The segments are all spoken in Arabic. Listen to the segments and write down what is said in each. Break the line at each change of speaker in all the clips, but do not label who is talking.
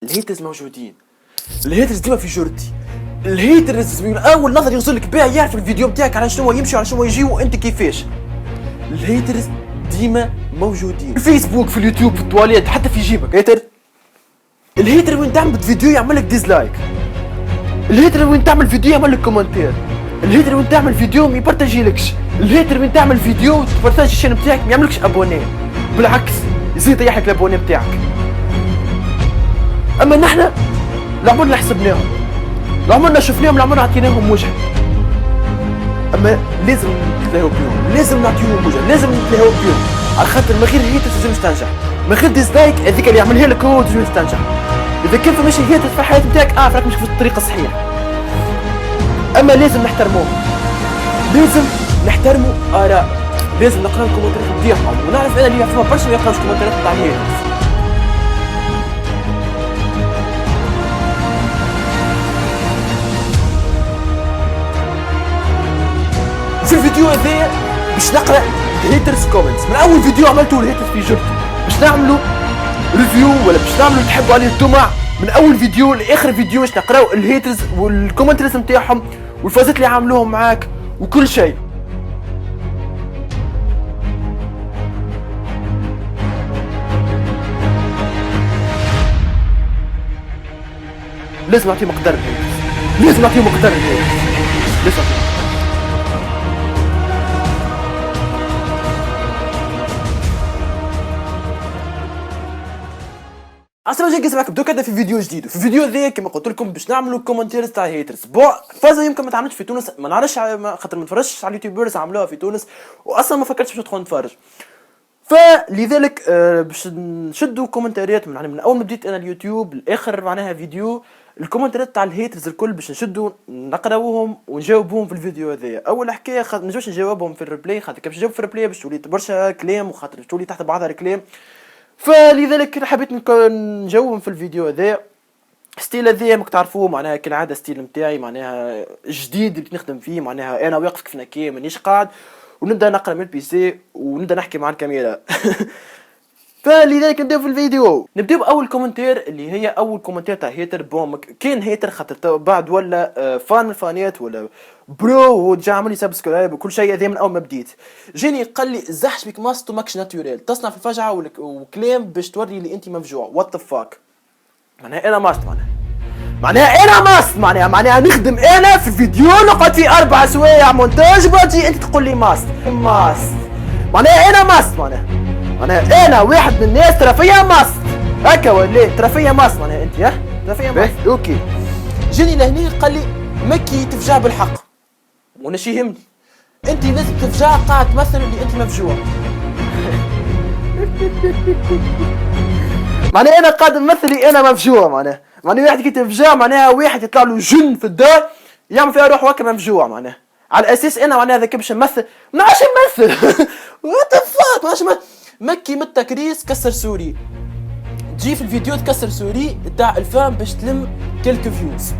الهيترز موجودين. الهيترز ديما في جرتي. الهيترز من اول نظر يوصل لك بها يعرف الفيديو نتاعك على شنو يمشي على شنو يجي وانت كيفاش. الهيترز ديما موجودين. في الفيسبوك، في اليوتيوب، في التواليت، حتى في جيبك هيتر. الهيتر وين تعمل فيديو يعمل لك ديزلايك. الهيتر وين تعمل فيديو يعمل لك كومنتير. الهيتر وين تعمل فيديو ما يبارتاجيلكش. الهيتر وين تعمل فيديو تبارتاجي الشين نتاعك ما يعملكش ابوني، بالعكس يزيد يطيح لك الابوني نتاعك. اما نحن لعمرنا حسبناهم، لعمرنا شفناهم، لعمرنا عطيناهم وجه. اما لازم نتلاهوا بيهم، لازم نعطيهم وجه، لازم نتلاهوا بيهم، على خاطر من غير هيتر تنجم تنجح، من غير ديسلايك هذيك اللي يعملها لك هو تنجم تنجح. اذا كان فماشي هيتر في الحياه نتاعك راك مش في الطريق الصحيح. اما لازم نحترموهم، لازم نحترموا اراء، لازم نقرا الكومنتات نتاعهم، ونعرف انا اللي فما برشا ما يقراوش الكومنتات تاع الهيترز. في الفيديو هذايا باش نقرا الهيترز كومنتس، من اول فيديو عملته الهيترز في جرتي باش نعملوا ريفيو ولا باش نعملوا تحبوا عليه الدمع، من اول فيديو لاخر فيديو باش نقراو الهيترز والكومنتس نتاعهم والفازات اللي عاملوهم معاك وكل شيء. لازم نعطيه مقدار الهيترز، لازم نعطيه مقدار الهيترز، لازم نعطيه. السلام عليكم، معكم دوكا في فيديو جديد. في الفيديو ذا كما قلت لكم باش نعملوا كومنتيرز تاع هيترز. بون فازا يمكن ما تعملش في تونس، ما نعرفش خاطر ما نتفرجش على اليوتيوبرز عملوها في تونس، واصلا ما فكرتش باش ندخل نتفرج. فلذلك باش نشدوا كومنتاريات من اول ما بديت انا اليوتيوب لاخر معناها فيديو، الكومنتاريات تاع الهيترز الكل باش نشدوا نقراوهم ونجاوبوهم في الفيديو هذايا. اول حكايه ما نجمش نجاوبهم في الريبلاي، خاطر كيف نجاوب في الريبلاي باش تولي برشا كلام، وخاطر تولي تحت بعضها الكلام، فلذلك حبيت نجاوبهم في الفيديو هذا. ستيل هذايا ماك تعرفوه معناها كالعاده ستيل نتاعي معناها جديد اللي نخدم فيه، معناها انا واقف كيف نكي مانيش قاعد ونبدا نقرا من البيسي ونبدا نحكي مع الكاميرا. فلذلك نبداو في الفيديو. نبداو باول كومنتير اللي هي اول كومنتير تاع هيتر. بون كان هيتر خاطر بعد ولا فان من الفانيات ولا برو ودجا عمل لي سبسكرايب وكل شيء هذا من اول ما بديت. جاني قال لي زحش بك ماستو ماكش ناتوريل، تصنع في الفجعه وكلام باش توري لي انت مفجوع. وات ذا فاك، معناها انا ماست، معناها انا ماست، معناها نخدم انا في الفيديو نقعد فيه 4 سوايع مونتاج وباجي انت تقول لي ماست. معناها انا ماست، معناها انا واحد من الناس ترى فيا ماست هكا ولا ترى فيا ماست، معناها انت ترى فيا ماست. اوكي جاني لهني قال لي مكي تفجع بالحق، وانا شي يهمني انت لازم تفجع قاعد تمثل اللي انت مفجوع. معناها انا قاعد نمثل اللي انا مفجوع، معناها واحد كي تفجع معناها واحد يطلع له جن في الدار يعمل فيها روح هكا مفجوع، معناها على اساس انا معناها ذاك باش نمثل ما عادش نمثل. وات فاك، ما عادش مكي من التكريس كسر سوري، تجي في الفيديو تكسر سوري تاع الفام باش تلم كلك فيوز.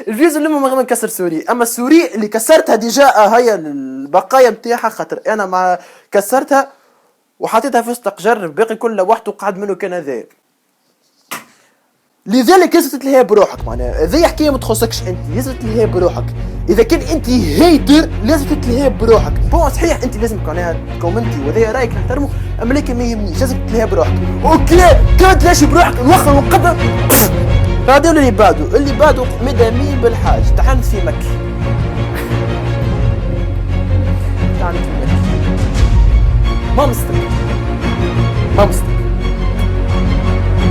الفيوز اللي ما نكسر سوري، اما السوري اللي كسرتها ديجا هيا البقايا نتاعها، خاطر انا ما كسرتها وحطيتها في وسط جرب باقي كل وحده قعد منه كان هذا. لذلك لازم تتلهي بروحك، معناها هذه حكايه ما تخصكش انت، لازم تتلهي بروحك. اذا كان انت هيتر لازم تتلهي بروحك. بون صحيح انت لازم معناها كومنتي وهذا رايك نحترمه، اما لكن ما يهمنيش، لازم تتلهي بروحك. اوكي كان تلاش بروحك نوخر ونقدر هذا اللي بعده مدامين بالحاج. تحنت في مكي، تحنت في مكي، ما مستك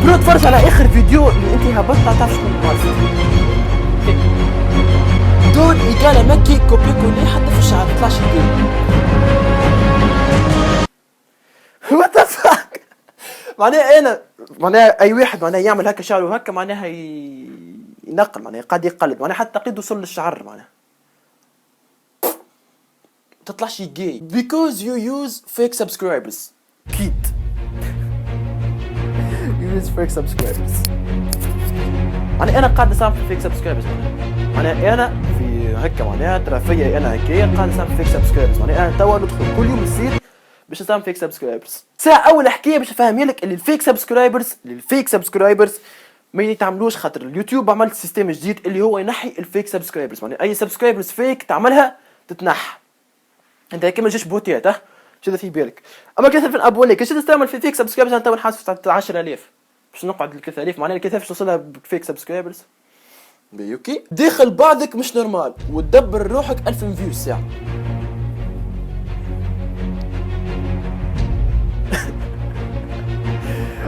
برو. تفرج على اخر فيديو اللي انت هبطت تعرف شكون ماست. دون يقال مكي كوبي كولي حتى في الشعر يطلعش يدير. وات ذا فاك، معناها اي واحد معناها يعمل هكا شعره هكا معناها ينقل، معناها قاعد يقلد، معناها حتى قيد وصل للشعر، معناها تطلعش جاي because you use fake subscribers. كيد you use fake subscribers. انا قاعد نسامح في fake subscribers، انا في هكا معناها ترى فيا انا هكايا قاعد نعمل فيك سبسكرايبرز، معناها انا توا ندخل كل يوم نصير باش نعمل فيك سبسكرايبرز. ساعه اول حكايه باش نفهم لك اللي الفيك سبسكرايبرز ما يتعملوش، خاطر اليوتيوب عملت سيستم جديد اللي هو ينحي الفيك سبسكرايبرز، معناها اي سبسكرايبرز فيك تعملها تتنحى. انت هكا ما تجيش بوتيات شذا في بالك. اما كيف في ابوني كيش تستعمل في فيك سبسكرايبرز انت نحاسب 10000 باش نقعد ل 3000 معناها كيف باش توصلها بفيك سبسكرايبرز. اوكي داخل بعضك مش نورمال وتدبر روحك 1000 فيو الساعه.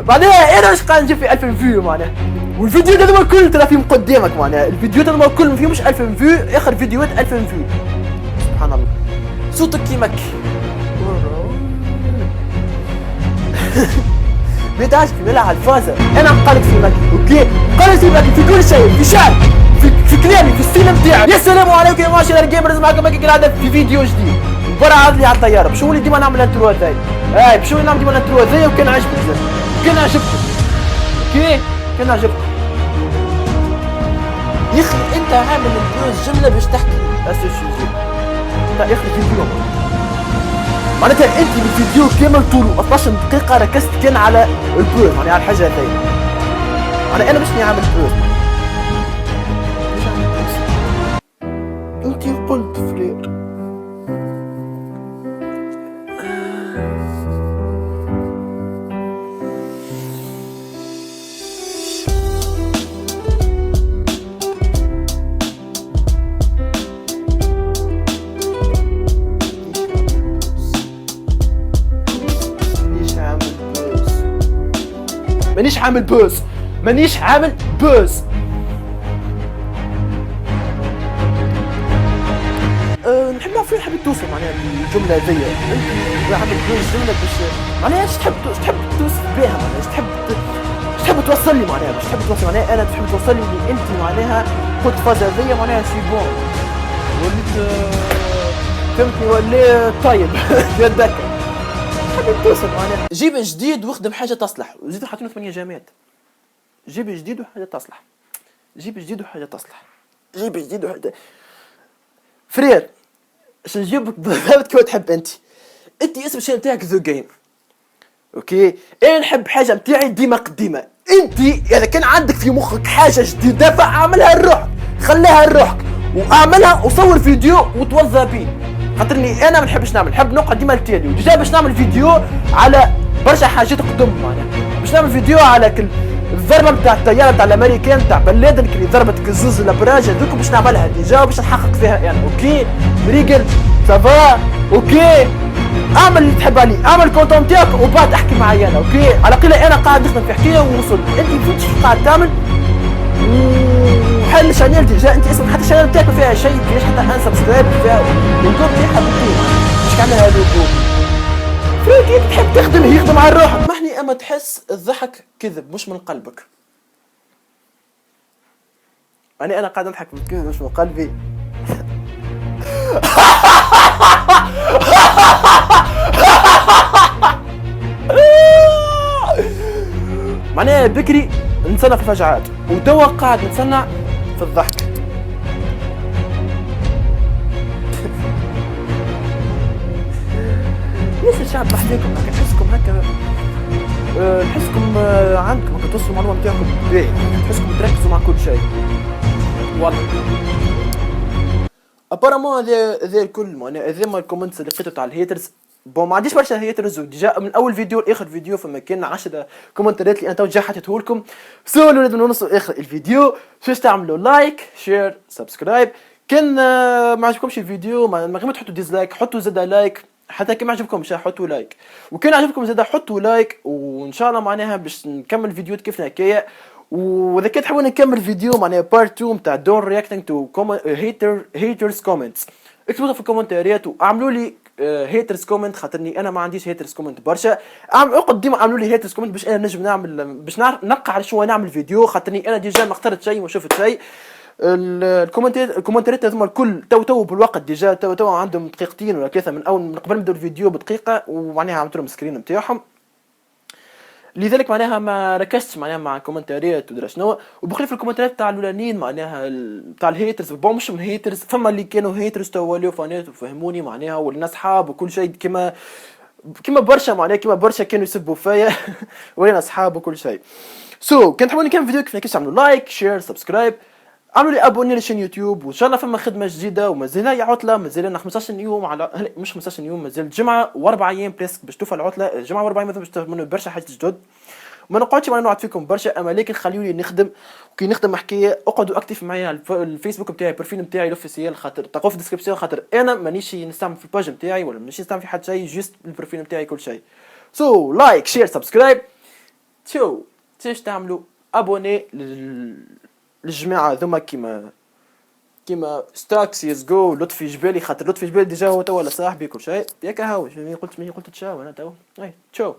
معناها انا مش قاعد نجيب في 1000 فيو معناها، والفيديو هذا الكل ترى فيهم قدامك معناها الفيديو هذا الكل ما فيهمش 1000 فيو، اخر فيديوهات 1000 فيو. سبحان الله صوتك كيمك ما تعرفش نلعب على الفازة. انا مقالك في مكي اوكي، مقالك في مكي في كل شيء، في شعر، في كلامي، في الستيل نتاعي. يا سلام عليكم يا معاشر الجيمرز، معكم مكي كالعاده في فيديو جديد. برا عاد لي على الطياره باش نولي ديما نعمل الانترو هذايا، باش نولي نعمل ديما الانترو هذايا. وكان عجبك كان عجبكم اوكي، كان عجبكم يا اخي انت عامل البروز جمله باش تحكي اسوشيزي انت يا اخي فيديو معناتها انت الفيديو كامل طوله 12 دقيقة ركزت كان على البروز معناها على الحاجة هذيا. انا باش نعمل بروز انت قلت فلير مانيش عامل بوز نحب نعرف فين حبيت توصل معناها الجملة هذيا. انت عامل بوز جملة باش معناها ايش تحب توصف بها، معناها ايش تحب توصل لي، معناها باش تحب توصل معناها انا تحب توصل لي اللي انت معناها قلت فاز هذيا معناها سي بون وليت فهمتني ولا طيب يدك حبيت توصل معناها. جيب جديد واخدم حاجة تصلح وزيد حاطينه 8 جامات. جيب جديد وحاجة تصلح. فرير اش نجيبك بالضبط كيما تحب انت اسم الشانل تاعك ذو جيم اوكي. انا نحب حاجة متاعي ديما قديمة. انت اذا كان عندك في مخك حاجة جديدة فاعملها لروحك، خليها لروحك واعملها وصور فيديو وتوظف بيه. خاطرني انا ما نحبش نحب نقعد ديما التالي وديجا باش نعمل فيديو على برشا حاجات قدم معناها باش نعمل فيديو على كل الضربه نتاع الطياره نتاع الامريكان نتاع بن لادن اللي ضربت كزوز الابراج هذوك باش نعملها ديجا باش نحقق فيها انا اوكي. ريجل سافا اوكي، اعمل اللي تحب عليه، اعمل الكونتون تاعك وبعد احكي معايا انا اوكي. على قيل انا قاعد نخدم في حكايه ووصل انت فهمتش قاعد تعمل وحل الشانيل ديجا انت اسم حتى الشانيل تاعك فيها شيء فيهاش حتى ان سبسكرايب فيها والجوب تاعها بكل مش كامل هذا الجوب فريق تحب تخدم يخدم على روحك. محني اما تحس الضحك كذب مش من قلبك. انا قاعد نضحك من كذب مش من قلبي. معناها بكري نتصنع في الفجعات وتوا قاعد نتصنع في الضحك. ليش الشعب بحكيكم هكا نحسكم هكا نحسكم عندكم هكا توصلوا المعلومة نتاعكم باهي، نحسكم تركزوا مع كل شيء والله. ابارامون هذا الكل معناها هذوما الكومنتس اللي لقيتو تاع الهيترز بون ما عنديش برشا هيترز ديجا من اول فيديو لاخر فيديو فما كان 10 كومنتات اللي انا تو جا حطيته لكم. سولوا لازم نوصلوا اخر الفيديو باش تعملوا لايك شير سبسكرايب. كان ما عجبكمش الفيديو ما غير تحطوا ديزلايك حطوا زاد لايك، حتى كي ما عجبكمش حطوا لايك، وكان عجبكم زاد حطوا لايك. وان شاء الله معناها باش نكمل فيديوهات كيفنا هكايا. واذا كنت تحبون نكمل فيديو معناها بارت 2 نتاع دون رياكتينغ تو هيترز كومنتس اكتبوا في الكومنتات واعملوا لي هيترز كومنت خاطرني انا ما عنديش هيترز كومنت برشا. اقعد ديما اعملوا لي هيترز كومنت باش انا نجم نعمل باش نقع على شو نعمل فيديو خاطرني انا ديجا ما اخترت شيء وما شفت شيء. الكومنتات هذوما الكل تو بالوقت ديجا تو عندهم دقيقتين ولا ثلاثه من اول من قبل ما نبداو الفيديو بدقيقه ومعناها عملت لهم سكرين نتاعهم. لذلك معناها ما ركزتش معناها مع كومنتاريات ودرا شنو، وبخلاف الكومنتاريات تاع الاولانيين معناها تاع الهيترز، بون مش من هيترز، فما اللي كانوا هيترز تو ولاو فانات وفهموني معناها، والناس حاب وكل شيء كيما برشا معناها، كيما برشا كانوا يسبوا فيا ولينا اصحاب وكل شيء. كان تحبوني كان فيديو كيف نكش، اعملوا لايك شير سبسكرايب، عملوا لي ابوني لشين يوتيوب، وان شاء الله فما خدمه جديده ومازال هي عطله، مازال لنا 15 يوم على مش 15 يوم، مازال جمعه واربع ايام بريسك باش توفى العطله، جمعه واربع ايام باش تفهموا برشا حاجات جدد. وما نقعدش وانا نقعد فيكم برشا، اما لكن خليوني نخدم، وكي نخدم حكايه اقعدوا اكتيف معايا على الفيسبوك بتاعي، البروفيل نتاعي الاوفيسيال، خاطر تلقاو في الديسكريبسيون، خاطر انا مانيش نستعمل في الباج نتاعي ولا مانيش نستعمل في حد شيء، جست البروفيل نتاعي كل شيء. لايك شير سبسكرايب، تنساوش تعملوا ابوني للجماعه ذوما كيما ستاك سي اس جو لطفي جبالي، خاطر لطفي جبالي ديجا هو توا ولا صاحبي كل شيء ياك، هاو قلت تشاو انا توا. تشاو.